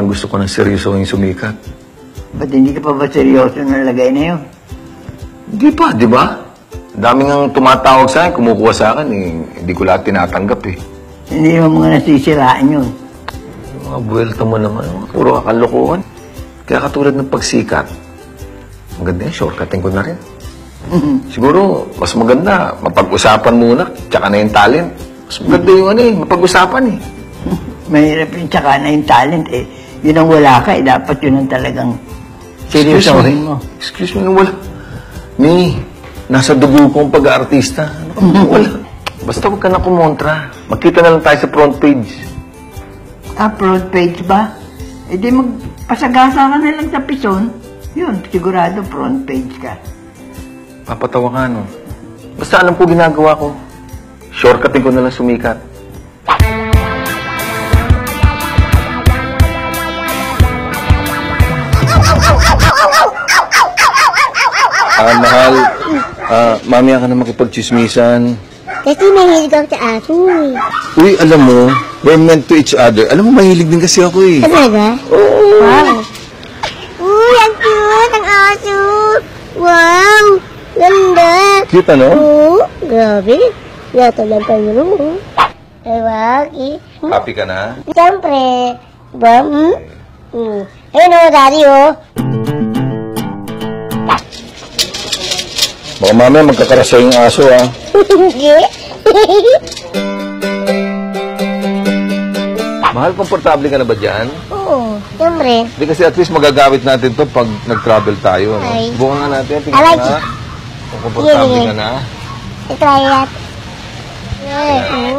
parang gusto ko ng seryoso yung sumikat. Ba't hindi ka pa ba seryoso na lagay na yun? Hindi pa, di ba? Daming ang tumatawag sa akin, kumukuha sa akin, eh. Hindi ko lahat tinatanggap, eh. Hindi mo mga nasisiraan yun. Yung mga buwelta mo naman, puro kalokohan. Kaya katulad ng pagsikat, maganda yan, shortcutin ko na rin. Siguro, mas maganda, mapag-usapan muna, tsaka na yung talent. Mas maganda yung mapag-usapan, eh. Mahirap yung tsaka na yung talent, eh. Yun ang wala ka, eh. Dapat yun ang talagang seryosohin mo. Excuse me, wala. Ni, nasa dugo kong pag-aartista. Wala. Basta huwag ka na kumontra. Magkita na lang tayo sa front page. Front page ba? Eh di magpasagasa ka na lang sa pison. Yun, sigurado front page ka. Papatawa ka, no? Basta alam ko ginagawa ko. Shortcutin ko na lang sumikat. Mahal, mamaya ka na makipag-chismisan. Kasi mahilig ako sa aso eh. Uy, alam mo, we're meant to each other. Alam mo, mahilig din kasi ako eh. Talaga? Oo. Wow. Uy, ang cute, ang aso. Wow, ganda. Cute, ano? Oo, grabe. Yata lang tayo. Ay, wag eh. Happy ka na? Siyempre. Diba? Ayun o, daddy o. Baka mamaya magkakarasa yung aso, ah. Hindi. Mahal, komportable ka na ba dyan? Oo, siyempre. Hindi kasi at least magagamit natin to pag nag-travel tayo, no? Ay. Bukan nga natin, I tingnan like na. it. Kung komportable Yeah. ka na. I-try that.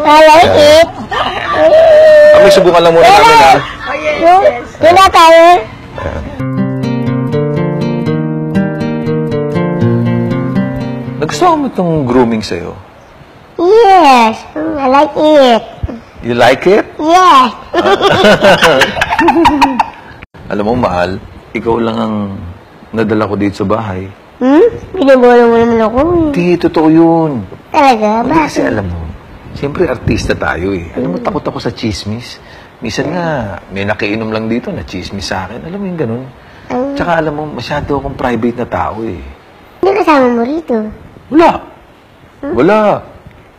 I like it. Kami, subukan lang muna namin, ha? Doon na tayo. Nagustuhan mo itong grooming sa'yo? Yes, I like it. You like it? Yes. Alam mo, mahal, ikaw lang ang nadala ko dito sa bahay. Binabolo mo naman ako eh. Hindi, totoo yun. Talaga? Hindi kasi Bakit? alam mo, siyempre artista tayo eh. Alam mo, takot ako sa chismis. Minsan nga, may nakiinom lang dito na chismis sa akin. Alam mo yung ganun. Tsaka alam mo, masyado akong private na tao eh. Hindi kasama mo rito. Wala. Wala.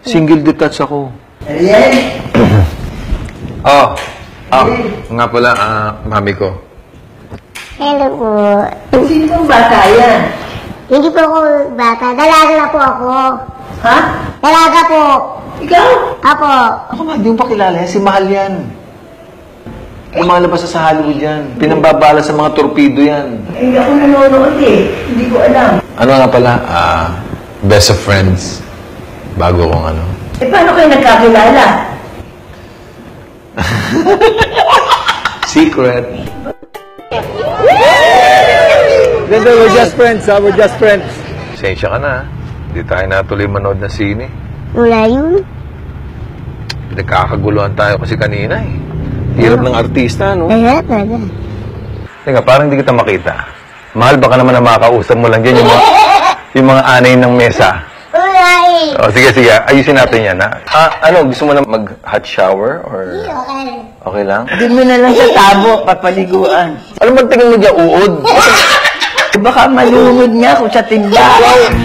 Single detached ako. Ayan. Nga pala, mami ko. Hello po. Sino pong bata yan? Hindi po ako bata. Dalaga na po ako. Ha? Dalaga po. Ikaw? Apo. Ako nga, di mo pa kilala yan. Si Mahal yan. Lumalabas sa Hollywood yan. Pinambabala sa mga torpedo yan. Hindi ako nanonood eh. Hindi ko alam. Ano nga pala? Best of friends. Bago kong ano. Eh, paano kayo nagkakilala? Secret. Ganda, we're just friends, ha? We're just friends. Pasensya ka na, ha? Hindi tayo natuloy manood ng sine. Wala yun. Nagkakaguluhan tayo kasi kanina, eh. Hirap ng artista, no? Kaya talaga. Teka, parang hindi kita makita. Mahal, baka naman na makakausap mo lang dyan yung mga anay ng mesa. Wala eh. O, sige. Ayusin natin yan, ha? Ano, gusto mo na mag-hot shower? Or Okay. okay lang? Doon mo na lang sa tabo, papaliguan. Ano magtingin mo dyan, uod? Baka malunod nga ako sa tindahan.